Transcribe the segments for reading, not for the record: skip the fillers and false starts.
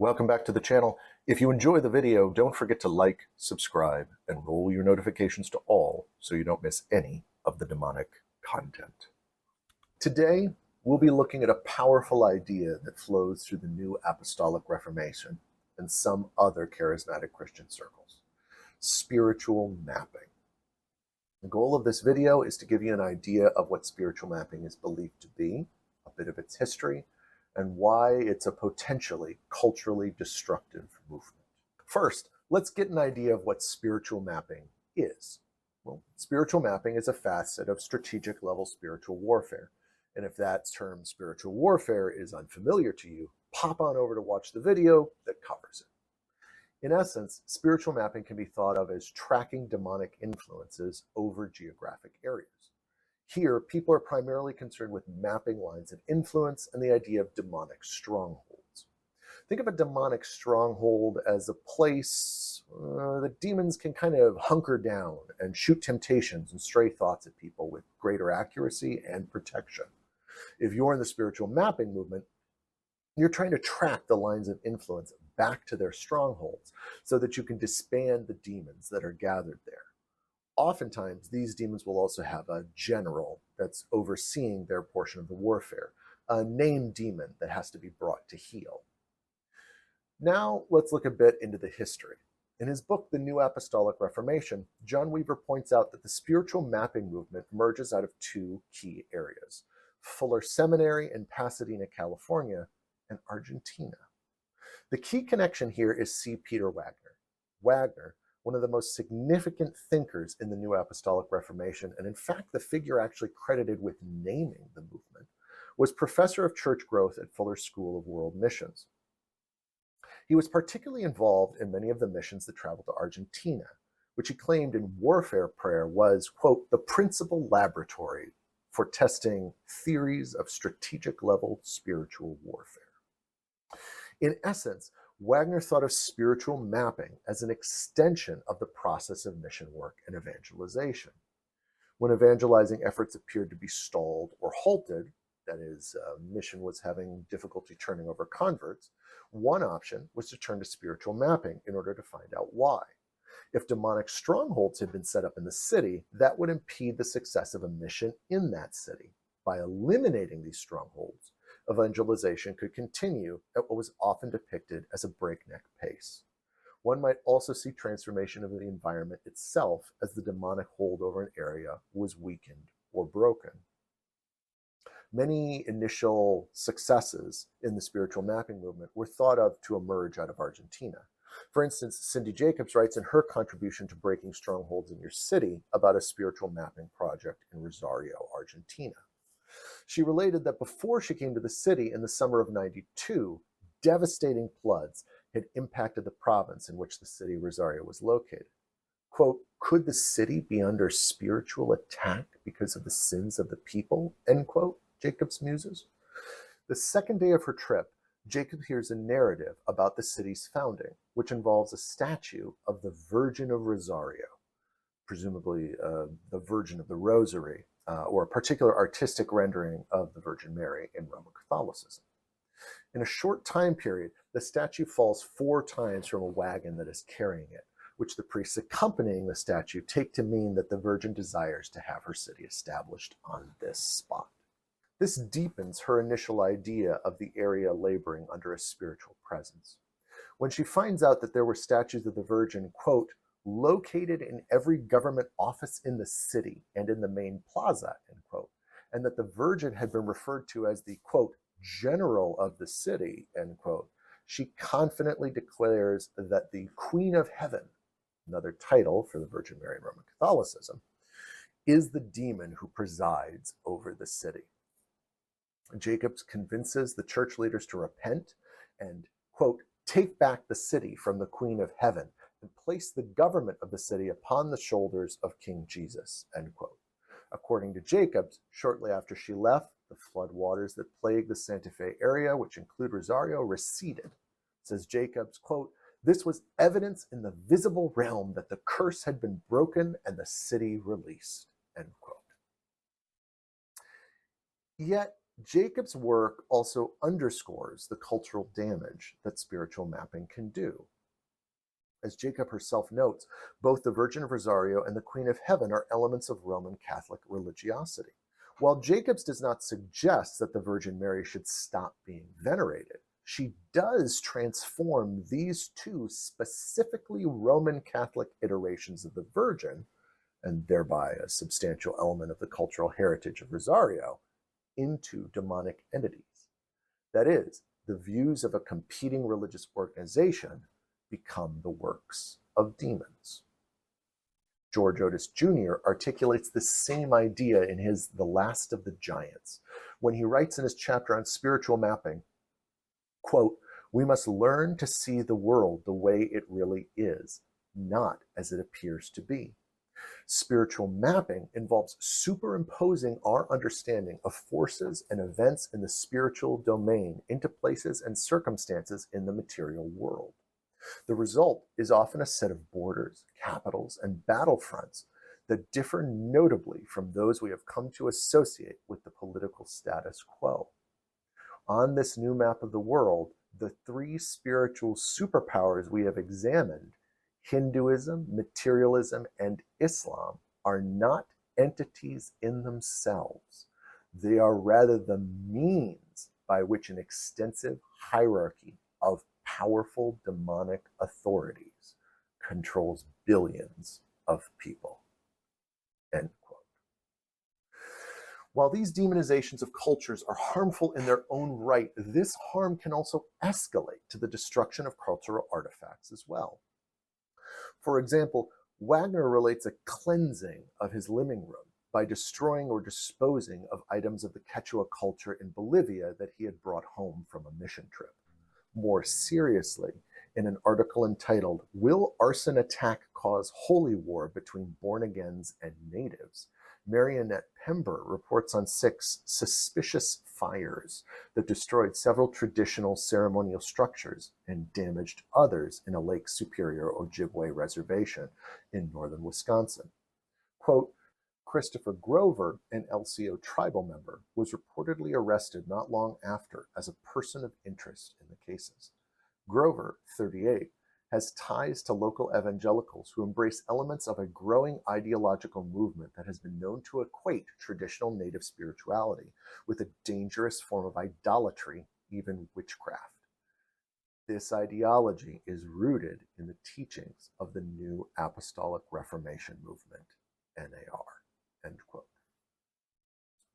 Welcome back to the channel. If you enjoy the video, don't forget to like, subscribe, and roll your notifications to all so you don't miss any of the demonic content. Today, we'll be looking at a powerful idea that flows through the new Apostolic Reformation and some other charismatic Christian circles: spiritual mapping. The goal of this video is to give you an idea of what spiritual mapping is believed to be, a bit of its history, and why it's a potentially culturally destructive movement. First, let's get an idea of what spiritual mapping is. Well, spiritual mapping is a facet of strategic level spiritual warfare. And if that term spiritual warfare is unfamiliar to you, pop on over to watch the video that covers it. In essence, spiritual mapping can be thought of as tracking demonic influences over geographic areas. Here, people are primarily concerned with mapping lines of influence and the idea of demonic strongholds. Think of a demonic stronghold as a place that demons can kind of hunker down and shoot temptations and stray thoughts at people with greater accuracy and protection. If you're in the spiritual mapping movement, you're trying to track the lines of influence back to their strongholds so that you can disband the demons that are gathered there. Oftentimes, these demons will also have a general that's overseeing their portion of the warfare, a named demon that has to be brought to heel. Now, let's look a bit into the history. In his book, The New Apostolic Reformation, John Weaver points out that the spiritual mapping movement emerges out of two key areas: Fuller Seminary in Pasadena, California, and Argentina. The key connection here is C. Peter Wagner. Wagner, one of the most significant thinkers in the New Apostolic Reformation, and in fact the figure actually credited with naming the movement, was professor of church growth at Fuller School of World Missions. He was particularly involved in many of the missions that traveled to Argentina, which he claimed in warfare prayer was, quote, the principal laboratory for testing theories of strategic level spiritual warfare. In essence, Wagner thought of spiritual mapping as an extension of the process of mission work and evangelization. When evangelizing efforts appeared to be stalled or halted, that is, mission was having difficulty turning over converts, one option was to turn to spiritual mapping in order to find out why. If demonic strongholds had been set up in the city, that would impede the success of a mission in that city. By eliminating these strongholds, evangelization could continue at what was often depicted as a breakneck pace. One might also see transformation of the environment itself as the demonic hold over an area was weakened or broken. Many initial successes in the spiritual mapping movement were thought of to emerge out of Argentina. For instance, Cindy Jacobs writes in her contribution to Breaking Strongholds in Your City about a spiritual mapping project in Rosario, Argentina. She related that before she came to the city in the summer of '92, devastating floods had impacted the province in which the city of Rosario was located. Quote, could the city be under spiritual attack because of the sins of the people? End quote, Jacobs muses. The second day of her trip, Jacob hears a narrative about the city's founding, which involves a statue of the Virgin of Rosario, presumably the Virgin of the Rosary, or a particular artistic rendering of the Virgin Mary in Roman Catholicism. In a short time period, the statue falls 4 times from a wagon that is carrying it, which the priests accompanying the statue take to mean that the Virgin desires to have her city established on this spot. This deepens her initial idea of the area laboring under a spiritual presence. When she finds out that there were statues of the Virgin, quote, located in every government office in the city and in the main plaza, end quote, and that the Virgin had been referred to as the, quote, general of the city, end quote, she confidently declares that the Queen of Heaven, another title for the Virgin Mary in Roman Catholicism, is the demon who presides over the city. Jacobs convinces the church leaders to repent and, quote, take back the city from the Queen of Heaven and place the government of the city upon the shoulders of King Jesus, end quote. According to Jacobs, shortly after she left, the flood waters that plague the Santa Fe area, which include Rosario, receded. Says Jacobs, quote, this was evidence in the visible realm that the curse had been broken and the city released, end quote. Yet, Jacob's work also underscores the cultural damage that spiritual mapping can do. As Jacob herself notes, both the Virgin of Rosario and the Queen of Heaven are elements of Roman Catholic religiosity. While Jacobs does not suggest that the Virgin Mary should stop being venerated, she does transform these two specifically Roman Catholic iterations of the Virgin, and thereby a substantial element of the cultural heritage of Rosario, into demonic entities. That is, the views of a competing religious organization become the works of demons. George Otis Jr. articulates the same idea in his The Last of the Giants, when he writes in his chapter on spiritual mapping, quote, "We must learn to see the world the way it really is, not as it appears to be. Spiritual mapping involves superimposing our understanding of forces and events in the spiritual domain into places and circumstances in the material world. The result is often a set of borders, capitals, and battlefronts that differ notably from those we have come to associate with the political status quo. On this new map of the world, the three spiritual superpowers we have examined, Hinduism, materialism, and Islam, are not entities in themselves. They are rather the means by which an extensive hierarchy of powerful demonic authorities controls billions of people." End quote. While these demonizations of cultures are harmful in their own right, this harm can also escalate to the destruction of cultural artifacts as well. For example, Wagner relates a cleansing of his living room by destroying or disposing of items of the Quechua culture in Bolivia that he had brought home from a mission trip. More seriously, in an article entitled, "Will Arson Attack Cause Holy War Between Born-Agains and Natives?" Marionette Pember reports on 6 suspicious fires that destroyed several traditional ceremonial structures and damaged others in a Lake Superior Ojibwe reservation in northern Wisconsin. Quote, "Christopher Grover, an LCO tribal member, was reportedly arrested not long after as a person of interest in the cases. Grover, 38, has ties to local evangelicals who embrace elements of a growing ideological movement that has been known to equate traditional native spirituality with a dangerous form of idolatry, even witchcraft. This ideology is rooted in the teachings of the New Apostolic Reformation movement, NAR." End quote.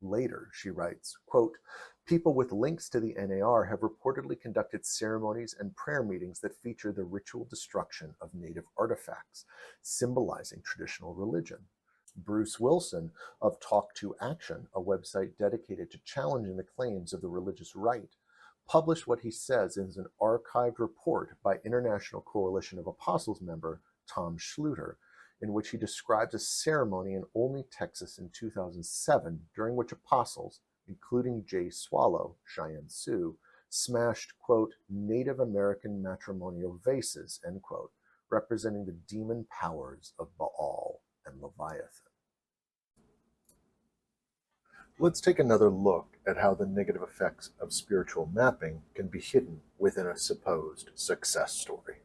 Later, she writes, quote, "People with links to the NAR have reportedly conducted ceremonies and prayer meetings that feature the ritual destruction of native artifacts, symbolizing traditional religion. Bruce Wilson of Talk to Action, a website dedicated to challenging the claims of the religious right, published what he says is an archived report by International Coalition of Apostles member Tom Schluter, in which he describes a ceremony in Olney, Texas in 2007, during which apostles, including Jay Swallow, Cheyenne Sioux, smashed, quote, "Native American matrimonial vases," end quote, representing the demon powers of Baal and Leviathan. Let's take another look at how the negative effects of spiritual mapping can be hidden within a supposed success story.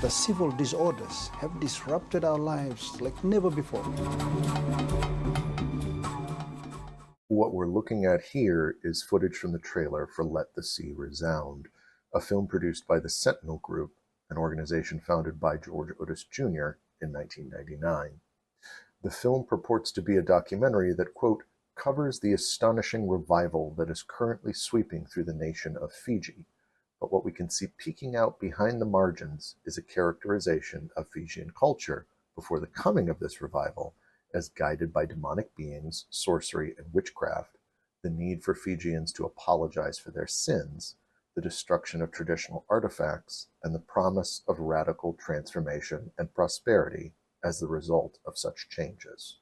The civil disorders have disrupted our lives like never before. What we're looking at here is footage from the trailer for Let the Sea Resound, a film produced by the Sentinel Group, an organization founded by George Otis Jr. in 1999. The film purports to be a documentary that, quote, "covers the astonishing revival that is currently sweeping through the nation of Fiji. But what we can see peeking out behind the margins is a characterization of Fijian culture before the coming of this revival as guided by demonic beings, sorcery, and witchcraft, the need for Fijians to apologize for their sins, the destruction of traditional artifacts, and the promise of radical transformation and prosperity as the result of such changes."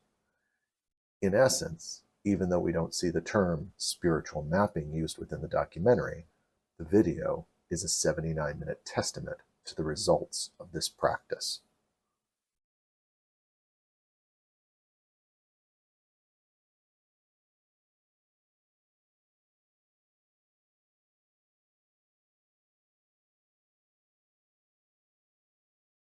In essence, even though we don't see the term spiritual mapping used within the documentary, the video is a 79-minute testament to the results of this practice.